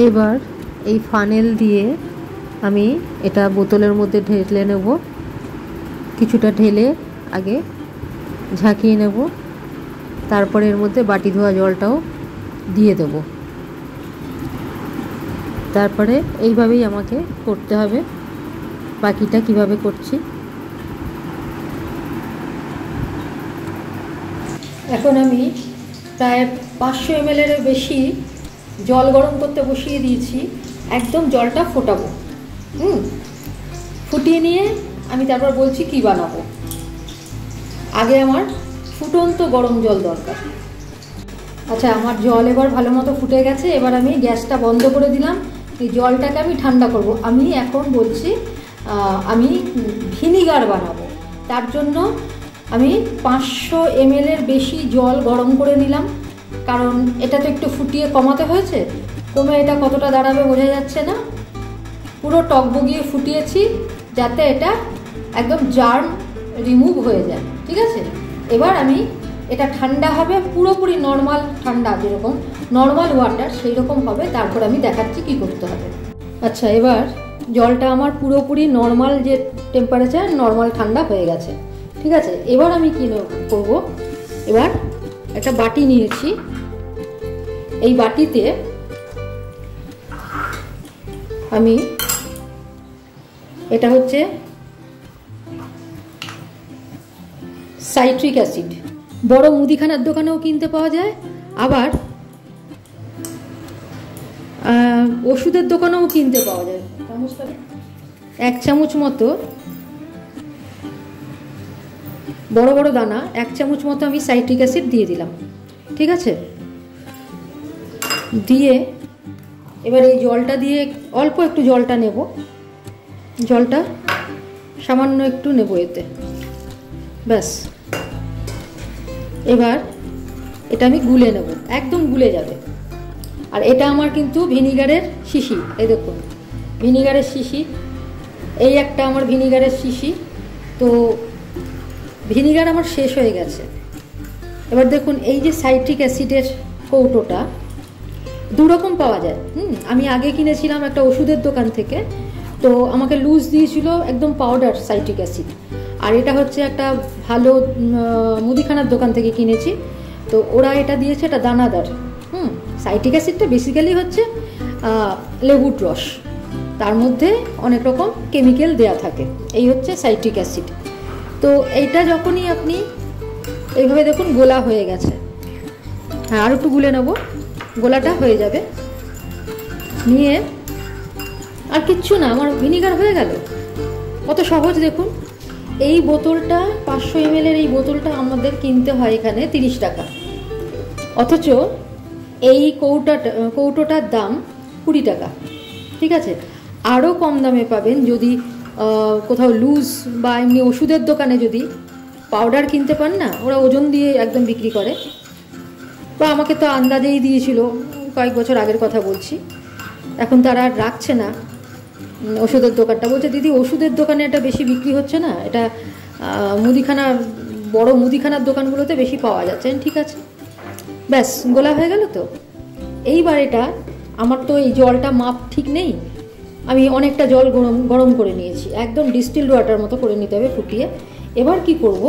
এবার এই ফানেল দিয়ে আমি এটা বোতলের মধ্যে ঢেলে নেব। কিছুটা ঢেলে আগে ঝাঁকিয়ে নেব, তারপরে এর মধ্যে বাটি ধোয়া জলটাও দিয়ে দেব। তারপরে এইভাবেই আমাকে করতে হবে। বাকিটা কিভাবে করছি। এখন আমি প্রায় 500 ml বেশি জল গরম করতে বসিয়ে দিয়েছি। একদম জলটা ফোটাবো। ফুটিয়ে নিয়ে আমি তারপর বলছি কি বানাবো। আগে আমার ফুটন্ত গরম জল দরকার। আচ্ছা, আমার জল এবার ভালো মতো ফুটে গেছে। এবার আমি গ্যাসটা বন্ধ করে দিলাম। এই জলটাকে আমি ঠান্ডা করব। আমি এখন বলছি আমি ভিনিগার বানাবো। তার জন্য আমি 500 ml বেশি জল গরম করে নিলাম, কারণ এটা তো একটু ফুটিয়ে কমাতে হয়েছে। কমে এটা কতটা দাঁড়াবে বোঝা যাচ্ছে না। পুরো টকবগিয়ে ফুটিয়েছি যাতে এটা একদম জার্ম রিমুভ হয়ে যায়। ঠিক আছে, এবার আমি এটা ঠান্ডা হবে, পুরোপুরি নর্মাল ঠান্ডা, যেরকম নর্মাল ওয়াটার সেই রকম হবে। তারপর আমি দেখাচ্ছি কি করতে হবে। আচ্ছা, এবার জলটা আমার পুরোপুরি নর্মাল যে টেম্পারেচার, নর্মাল ঠান্ডা হয়ে গেছে। ঠিক আছে, এবার আমি কি করব, এবার একটা বাটি নিয়েছি। এই বাটিতে আমি, এটা হচ্ছে সাইট্রিক অ্যাসিড। বড় মুদিখানার দোকানেও কিনতে পাওয়া যায়, আবার ওষুধের দোকানেও কিনতে পাওয়া যায়। 1 চামচ মতো, বড় বড় দানা 1 চামচ মতো আমি সাইট্রিক অ্যাসিড দিয়ে দিলাম। ঠিক আছে, দিয়ে এবার এই জলটা দিয়ে অল্প একটু জলটা নেব। জলটা সামান্য একটু নেব এতে, ব্যাস। এবার এটা আমি গুলে নেব, একদম গুলে যাবে। আর এটা আমার কিন্তু ভিনিগারের শিশি। এই দেখুন, ভিনিগারের শিশি। এই একটা আমার ভিনিগারের শিশি। তো ভিনিগার আমার শেষ হয়ে গেছে। এবার দেখুন, এই যে সাইট্রিক অ্যাসিডের কৌটোটা 2 রকম পাওয়া যায়। আমি আগে কিনেছিলাম একটা ওষুধের দোকান থেকে, তো আমাকে লুজ দিয়েছিল একদম পাউডার সাইট্রিক অ্যাসিড। আর এটা হচ্ছে একটা ভালো মুদিখানার দোকান থেকে কিনেছি, তো ওরা এটা দিয়েছে, এটা দানাদার। সাইট্রিক অ্যাসিডটা বেসিক্যালি হচ্ছে লেবুর রস, তার মধ্যে অনেক রকম কেমিক্যাল দেয়া থাকে। এই হচ্ছে সাইট্রিক অ্যাসিড। তো এইটা যখনই আপনি এইভাবে দেখুন গোলা হয়ে গেছে, হ্যাঁ আর একটু গুলে নেব, গোলাটা হয়ে যাবে। নিয়ে আর কিচ্ছু না, আমার ভিনিগার হয়ে গেল। কত সহজ দেখুন। এই বোতলটা 500 ml এই বোতলটা আমাদের কিনতে হয় এখানে 30 টাকা, অথচ এই কৌটোটার দাম 20 টাকা। ঠিক আছে, আরও কম দামে পাবেন যদি কোথাও লুজ বা এমনি ওষুধের দোকানে যদি পাউডার কিনতে পান না, ওরা ওজন দিয়ে একদম বিক্রি করে। বা আমাকে তো আন্দাজেই দিয়েছিল, কয়েক বছর আগের কথা বলছি। এখন তারা আর রাখছে না ওষুধের দোকানটা। বলছে দিদি ওষুধের দোকানে এটা বেশি বিক্রি হচ্ছে না, এটা বড় মুদিখানার দোকানগুলোতে বেশি পাওয়া যাচ্ছে। ঠিক আছে, ব্যাস গোলা হয়ে গেল। তো এইবার এটা আমার তো এই জলটা মাপ ঠিক নেই, আমি অনেকটা জল গরম করে নিয়েছি, একদম ডিস্টিলড ওয়াটার মতো করে নিতে হবে ফুটিয়ে। এবার কি করব,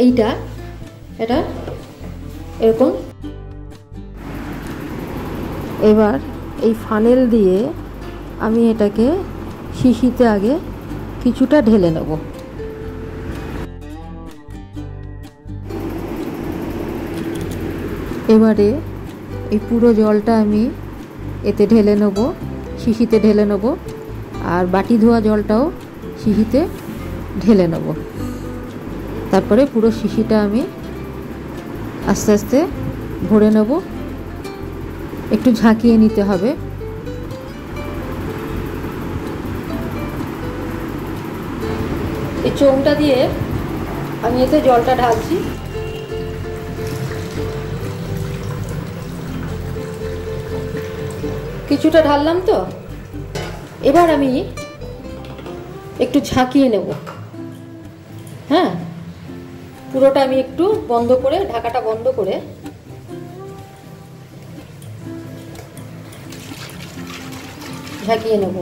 এটা এরকম, এবার এই ফানেল দিয়ে আমি এটাকে শিশিতে আগে কিছুটা ঢেলে নেব। এবারে এই পুরো জলটা আমি এতে ঢেলে নেব, শিশিতে ঢেলে নেব। আর বাটি ধোয়া জলটাও শিশিতে ঢেলে নেব। তারপরে পুরো শিশিটা আমি আস্তে আস্তে ভরে নেব। একটু ঝাঁকিয়ে নিতে হবে। এই চোঙটা দিয়ে আমি এতে জলটা ঢালছি। কিছুটা ঢাললাম। তো এবার আমি একটু ঝাঁকিয়ে নেব। হ্যাঁ, পুরোটা আমি একটু বন্ধ করে, ঢাকাটা বন্ধ করে ঝাঁকিয়ে নেব।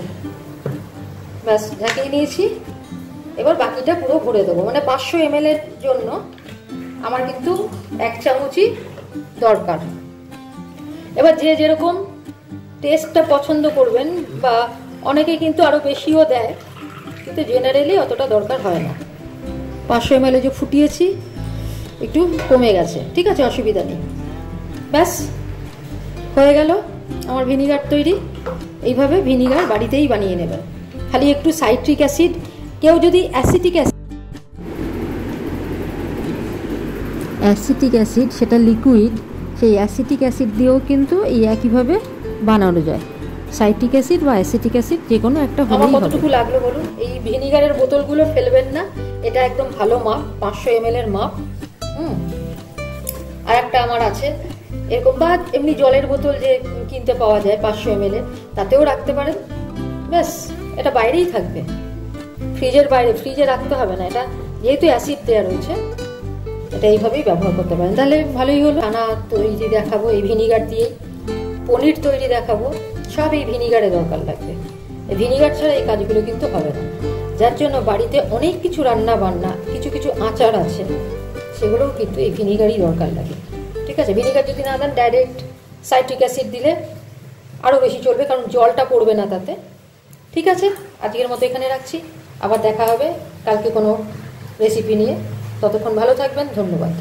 ব্যাস ঝাঁকিয়ে নিয়েছি। এবার বাকিটা পুরো ভরে দেবো। মানে 500 ml এর জন্য আমার কিন্তু 1 চামচই দরকার। এবার যে যেরকম টেস্টটা পছন্দ করবেন, বা অনেকে কিন্তু আরও বেশিও দেয়, কিন্তু জেনারেলি অতটা দরকার হয় না। 500 ml যে ফুটিয়েছি একটু কমে গেছে, ঠিক আছে, অসুবিধা নেই। ব্যাস হয়ে গেল আমার ভিনিগার তৈরি। এইভাবে ভিনিগার বাড়িতেই বানিয়ে নেবেন। খালি একটু সাইট্রিক অ্যাসিড, কেউ যদি অ্যাসিটিক অ্যাসিড সেটা লিকুইড, সেই অ্যাসিটিক অ্যাসিড দিয়েও কিন্তু এই একইভাবে বানানো যায়। সাইট্রিক অ্যাসিড বা অ্যাসিটিক অ্যাসিড যে কোনো একটা হলেই হবে। কতটুকু লাগলো বলুন? এই ভিনিগারের বোতলগুলো ফেলবেন না, এটা একদম ভালো মাপ, 500 ml এর মাপ। আর একটা আমার আছে এরকম, বা এমনি জলের বোতল যে কিনতে পাওয়া যায় 500 ml এর, তাতেও রাখতে পারেন। ব্যাস এটা বাইরেই থাকবে, ফ্রিজের বাইরে, ফ্রিজে রাখতে হবে না। এটা যেহেতু অ্যাসিড দেওয়া রয়েছে, এটা এইভাবেই ব্যবহার করতে পারেন। তাহলে ভালোই হলো। ছানা তৈরি দেখাবো এই ভিনিগার দিয়ে, পনির তৈরি দেখাবো, সব এই ভিনিগারে দরকার লাগবে। এই ভিনিগার ছাড়া এই কাজগুলো কিন্তু হবে না। যার জন্য বাড়িতে অনেক কিছু রান্না বান্না, কিছু কিছু আচার আছে, সেগুলোও কিন্তু এই ভিনিগারই দরকার লাগে। ঠিক আছে, ভিনিগার যদি না দেন, ডাইরেক্ট সাইট্রিক অ্যাসিড দিলে আরও বেশি চলবে, কারণ জলটা পড়বে না তাতে। ঠিক আছে, আজকের মতো এখানে রাখছি। আবার দেখা হবে কালকে কোনো রেসিপি নিয়ে। ততক্ষণ ভালো থাকবেন, ধন্যবাদ।